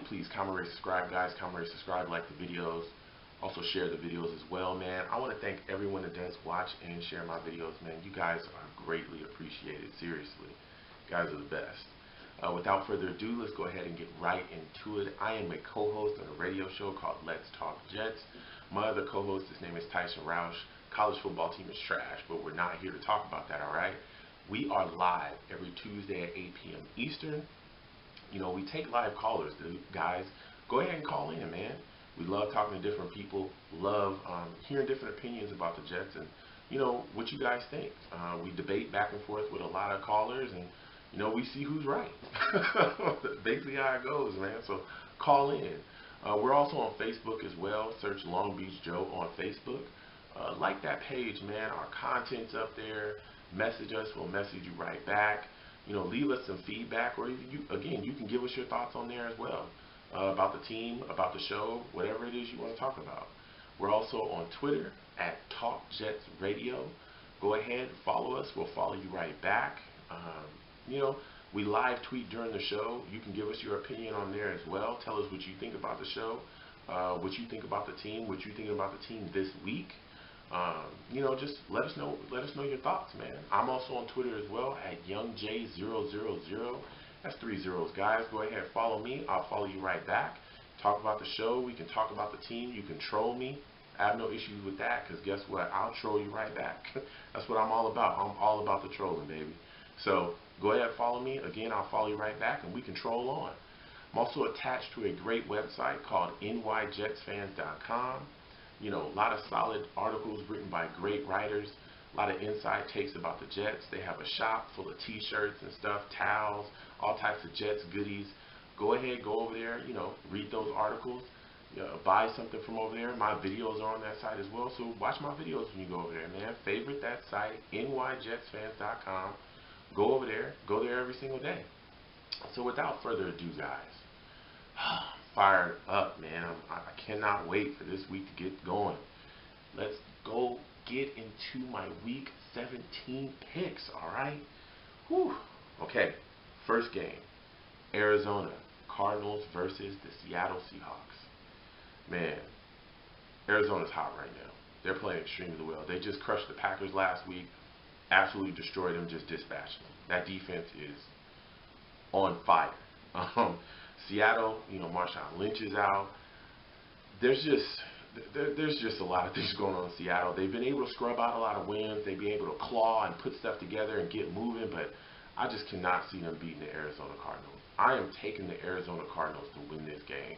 please comment, rate, subscribe, guys. Comment, rate, subscribe, like the videos. Also share the videos as well, man. I want to thank everyone that does watch and share my videos, man. You guys are greatly appreciated. Seriously, you guys are the best. Without further ado, let's go ahead and get right into it. I am a co-host on a radio show called Let's Talk Jets. My other co-host, his name is Tyson Roush. College football team is trash, but we're not here to talk about that, all right? We are live every Tuesday at 8 p.m. Eastern. You know, we take live callers, guys. Go ahead and call in, man. We love talking to different people, love hearing different opinions about the Jets and, you know, what you guys think. We debate back and forth with a lot of callers and, you know, we see who's right. Basically how it goes, man. So call in. We're also on Facebook as well. Search Long Beach Joe on Facebook. Like that page, man. Our content's up there. Message us. We'll message you right back. You know, leave us some feedback, or even you can give us your thoughts on there as well. About the team, about the show, whatever it is you want to talk about. We're also on Twitter at TalkJetsRadio. Go ahead, follow us. We'll follow you right back. You know, we live tweet during the show. You can give us your opinion on there as well. Tell us what you think about the show, what you think about the team, what you think about the team this week. You know, just let us know your thoughts, man. I'm also on Twitter as well at YoungJ000. That's 3 zeros, guys. Go ahead, follow me. I'll follow you right back. Talk about the show. We can talk about the team. You can troll me. I have no issues with that because guess what? I'll troll you right back. That's what I'm all about. I'm all about the trolling, baby. So go ahead, follow me. Again, I'll follow you right back and we can troll on. I'm also attached to a great website called nyjetsfans.com. You know, a lot of solid articles written by great writers. A lot of inside takes about the Jets. They have a shop full of t-shirts and stuff, towels, all types of Jets goodies. Go ahead, go over there, you know, read those articles, buy something from over there. My videos are on that site as well, so watch my videos when you go over there, man. Favorite that site, nyjetsfans.com. Go over there, go there every single day. So without further ado, guys, fired up, man. I cannot wait for this week to get going. Let's go get into my week 17 picks, all right? Whew. Okay, first game, Arizona Cardinals versus the Seattle Seahawks. Man, Arizona's hot right now. They're playing extremely well. They just crushed the Packers last week, absolutely destroyed them, just dispatched them. That defense is on fire. Seattle, you know, Marshawn Lynch is out. There's just a lot of things going on in Seattle. They've been able to scrub out a lot of wins. They've been able to claw and put stuff together and get moving, but I just cannot see them beating the Arizona Cardinals. I am taking the Arizona Cardinals to win this game.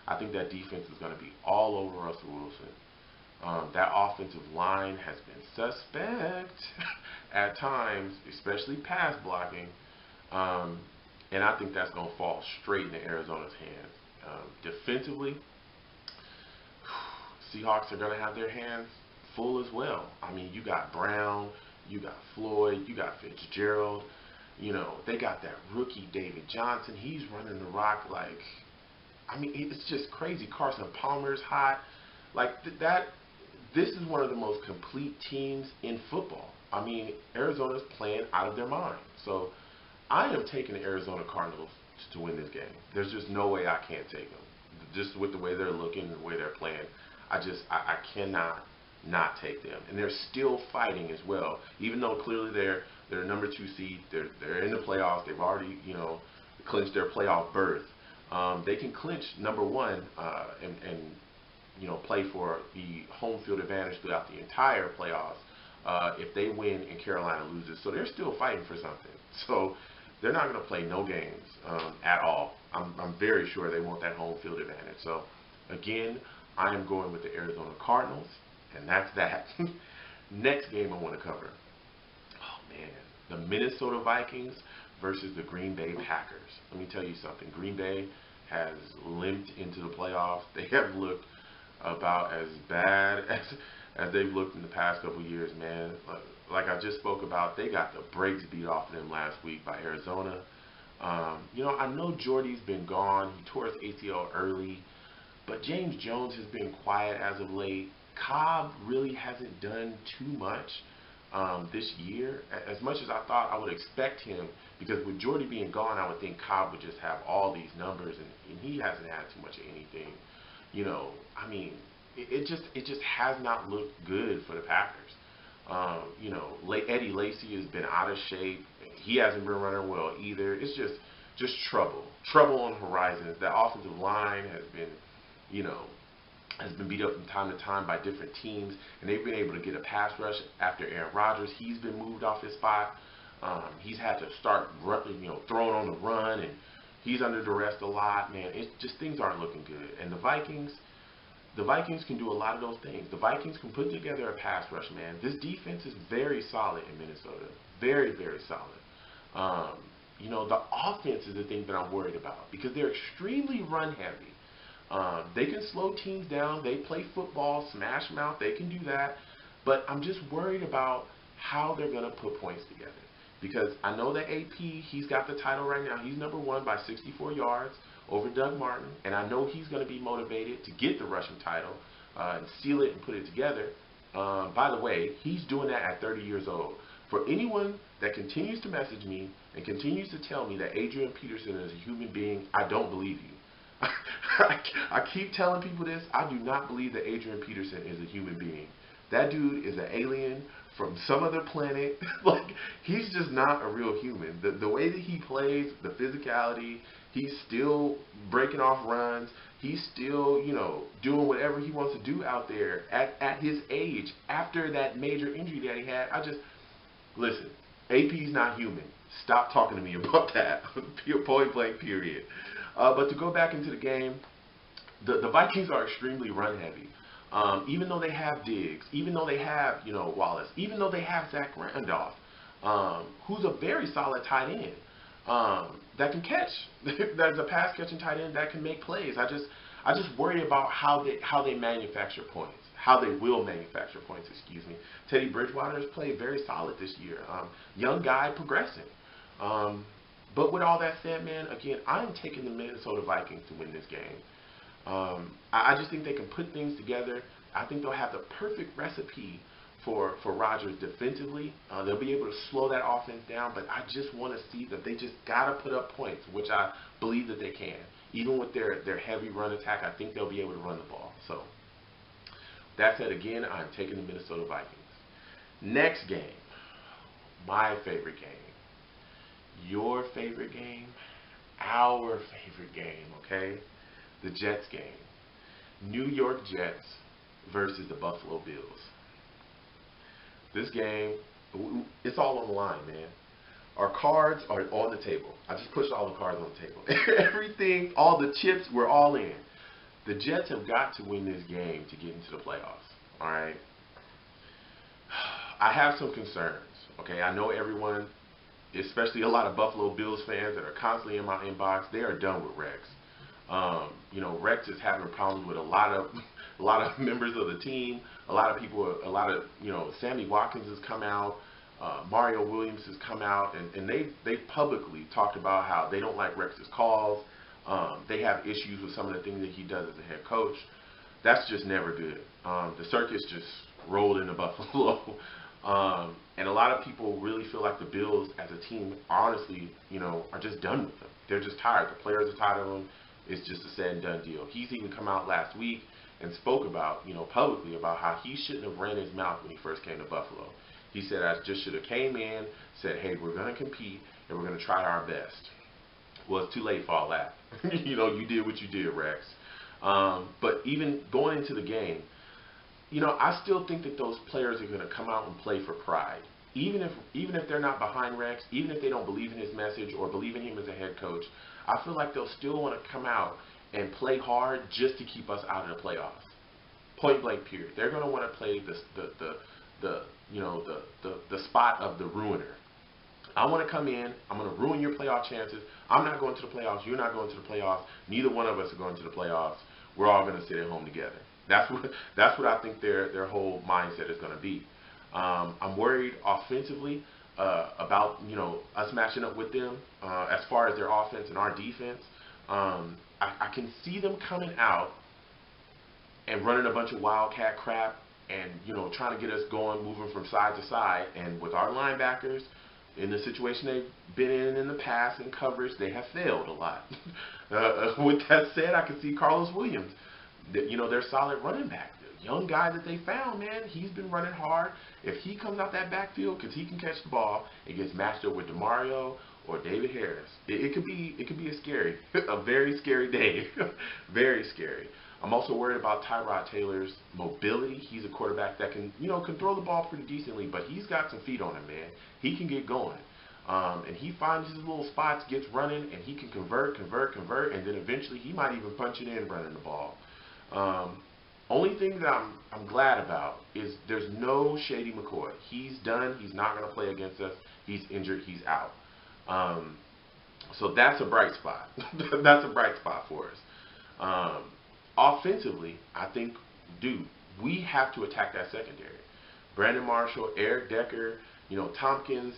I think that defense is going to be all over Russell Wilson. That offensive line has been suspect at times, especially pass blocking. And I think that's going to fall straight into Arizona's hands. Defensively, Seahawks are going to have their hands full as well. I mean, you got Brown, you got Floyd, you got Fitzgerald. You know, they got that rookie David Johnson. He's running the rock like, I mean, it's just crazy. Carson Palmer's hot. Like that. This is one of the most complete teams in football. I mean, Arizona's playing out of their mind. So I am taking the Arizona Cardinals to win this game. There's just no way I can't take them. Just with the way they're looking and the way they're playing, I cannot not take them. And they're still fighting as well. Even though clearly they're number 2 seed, they're in the playoffs. They've already, you know, clinched their playoff berth. They can clinch number 1 and you know, play for the home field advantage throughout the entire playoffs if they win and Carolina loses. So they're still fighting for something. So they're not going to play no games at all. I'm very sure they want that home field advantage. So again, I am going with the Arizona Cardinals, and that's that. Next game I want to cover. Oh man, the Minnesota Vikings versus the Green Bay Packers. Let me tell you something. Green Bay has limped into the playoffs. They have looked about as bad as they've looked in the past couple years, man. Like I just spoke about, they got the brakes beat off of them last week by Arizona. You know, I know Jordy's been gone. He tore his ACL early, but James Jones has been quiet as of late. Cobb really hasn't done too much. this year. As much as I thought I would expect him, because with Jordy being gone, I would think Cobb would just have all these numbers, and he hasn't had too much of anything. You know, I mean, it just has not looked good for the Packers. You know, Eddie Lacy has been out of shape. He hasn't been running well either. It's just trouble on the horizons. The offensive line has been, you know, has been beat up from time to time by different teams, and they've been able to get a pass rush after Aaron Rodgers. He's been moved off his spot. He's had to start, throwing on the run, and he's under duress a lot. Man, it's just things aren't looking good. And the Vikings can do a lot of those things. The Vikings can put together a pass rush, man. This defense is very solid in Minnesota. Very, very solid. You know, the offense is the thing that I'm worried about because they're extremely run heavy. They can slow teams down. They play football, smash them out. They can do that. But I'm just worried about how they're going to put points together. Because I know that AP, he's got the title right now. He's number one by 64 yards over Doug Martin. And I know he's going to be motivated to get the rushing title and seal it and put it together. By the way, he's doing that at 30 years old. For anyone that continues to message me and continues to tell me that Adrian Peterson is a human being, I don't believe you. I keep telling people this. I do not believe that Adrian Peterson is a human being. That dude is an alien from some other planet. Like, he's just not a real human. The way that he plays, the physicality, he's still breaking off runs. He's still, you know, doing whatever he wants to do out there at his age after that major injury that he had. Listen, AP's not human. Stop talking to me about that. Point blank, period. But to go back into the game, the Vikings are extremely run heavy. Even though they have Diggs, even though they have, you know, Wallace, even though they have Zach Randolph, who's a very solid tight end that can catch. There's a pass catching tight end that can make plays. I just worry about how they manufacture points. How they will manufacture points, excuse me. Teddy Bridgewater has played very solid this year. Young guy progressing. But with all that said, man, again, I'm taking the Minnesota Vikings to win this game. I just think they can put things together. I think they'll have the perfect recipe for Rodgers defensively. They'll be able to slow that offense down, but I just want to see that they just got to put up points, which I believe that they can. Even with their heavy run attack, I think they'll be able to run the ball. So, that said, again, I'm taking the Minnesota Vikings. Next game, my favorite game. Your favorite game, our favorite game, okay? The Jets game. New York Jets versus the Buffalo Bills. This game, it's all on the line, man. Our cards are on the table. I just pushed all the cards on the table. Everything, all the chips, we're all in. The Jets have got to win this game to get into the playoffs, all right? I have some concerns, okay? I know everyone, especially a lot of Buffalo Bills fans that are constantly in my inbox, they are done with Rex. You know, Rex is having problems with a lot of members of the team. You know, Sammy Watkins has come out, Mario Williams has come out, and they've publicly talked about how they don't like Rex's calls. They have issues with some of the things that he does as a head coach. That's just never good. The circus just rolled into Buffalo. And a lot of people really feel like the Bills as a team, honestly, you know, are just done with them. They're just tired. The players are tired of them. It's just a said and done deal. He's even come out last week and spoke about, you know, publicly about how he shouldn't have ran his mouth when he first came to Buffalo. He said, I just should have came in, said, hey, we're going to compete, and we're going to try our best. Well, it's too late for all that. You know, you did what you did, Rex. But even going into the game, you know, I still think that those players are going to come out and play for pride. Even if they're not behind Rex, even if they don't believe in his message or believe in him as a head coach, I feel like they'll still want to come out and play hard just to keep us out of the playoffs. Point blank, period. They're going to want to play the spot of the ruiner. I want to come in. I'm going to ruin your playoff chances. I'm not going to the playoffs. You're not going to the playoffs. Neither one of us are going to the playoffs. We're all going to sit at home together. That's what I think their whole mindset is going to be. I'm worried offensively about, you know, us matching up with them as far as their offense and our defense. I can see them coming out and running a bunch of wildcat crap and trying to get us going, moving from side to side. And with our linebackers, in the situation they've been in the past in coverage, they have failed a lot. With that said, I can see Carlos Williams, their solid running back. The young guy that they found, man, he's been running hard. If he comes out that backfield, because he can catch the ball, it gets matched up with DeMario or David Harris. It could be a very scary day. Very scary. I'm also worried about Tyrod Taylor's mobility. He's a quarterback that can throw the ball pretty decently, but he's got some feet on him, man. He can get going. And he finds his little spots, gets running, and he can convert, and then eventually he might even punch it in running the ball. Only thing that I'm glad about is there's no Shady McCoy. He's done. He's not going to play against us. He's injured. He's out. So that's a bright spot. That's a bright spot for us. Offensively, I think, dude, we have to attack that secondary. Brandon Marshall, Eric Decker, Tompkins.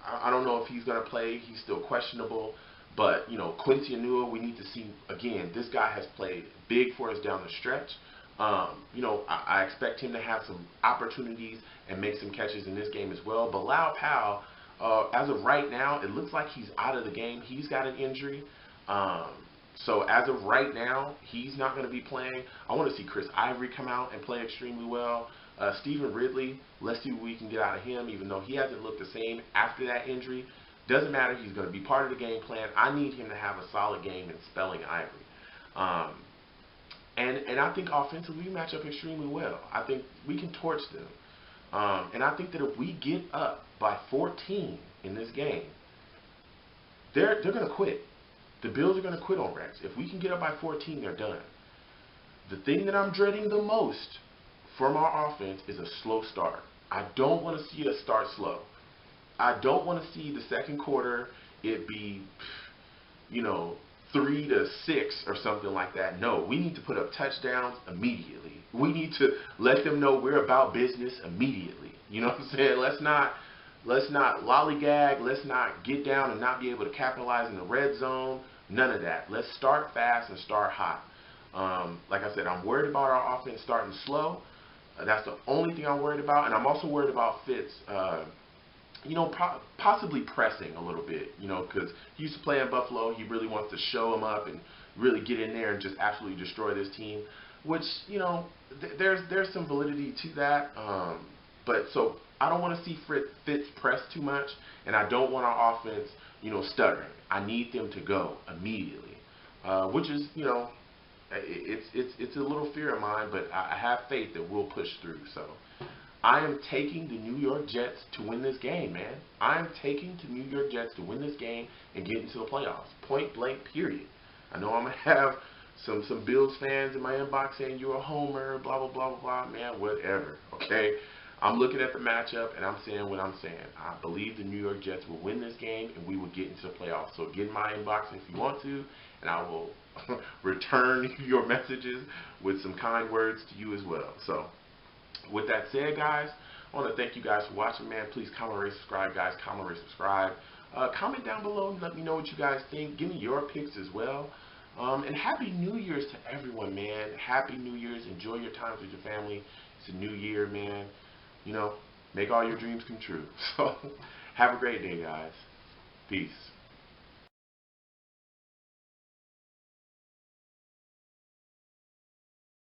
I don't know if he's going to play. He's still questionable. But, Quincy Anua, we need to see, again, this guy has played big for us down the stretch. I expect him to have some opportunities and make some catches in this game as well. But Bilal Powell, as of right now, it looks like he's out of the game. He's got an injury. So as of right now, he's not going to be playing. I want to see Chris Ivory come out and play extremely well. Stephen Ridley, let's see what we can get out of him, even though he hasn't looked the same after that injury. Doesn't matter. He's going to be part of the game plan. I need him to have a solid game in spelling Ivory. And I think offensively we match up extremely well. I think we can torch them. And I think that if we get up by 14 in this game, they're going to quit. The Bills are going to quit on Rex. If we can get up by 14, they're done. The thing that I'm dreading the most from our offense is a slow start. I don't want to see us start slow. I don't want to see the second quarter it be, 3-6 or something like that. No, we need to put up touchdowns immediately. We need to let them know we're about business immediately. You know what I'm saying? Let's not lollygag. Let's not get down and not be able to capitalize in the red zone. None of that. Let's start fast and start hot. Like I said, I'm worried about our offense starting slow. That's the only thing I'm worried about. And I'm also worried about Fitz, possibly pressing a little bit, because he used to play in Buffalo. He really wants to show him up and really get in there and just absolutely destroy this team, which, there's some validity to that. But so I don't want to see Fitz press too much, and I don't want our offense, stuttering. I need them to go immediately, which is, it's a little fear of mine, but I have faith that we'll push through. So I am taking the New York Jets to win this game, man. I am taking the New York Jets to win this game and get into the playoffs. Point blank, period. I know I'm going to have some Bills fans in my inbox saying you're a homer, blah, blah, blah, blah, blah. Man, whatever, okay? I'm looking at the matchup, and I'm saying what I'm saying. I believe the New York Jets will win this game, and we will get into the playoffs. So get in my inbox if you want to, and I will return your messages with some kind words to you as well. So with that said, guys, I want to thank you guys for watching, man. Please comment, rate, subscribe, guys. Comment, rate, subscribe. Comment down below and let me know what you guys think. Give me your picks as well. And Happy New Year's to everyone, man. Happy New Year's. Enjoy your times with your family. It's a new year, man. Make all your dreams come true. So have a great day, guys. Peace.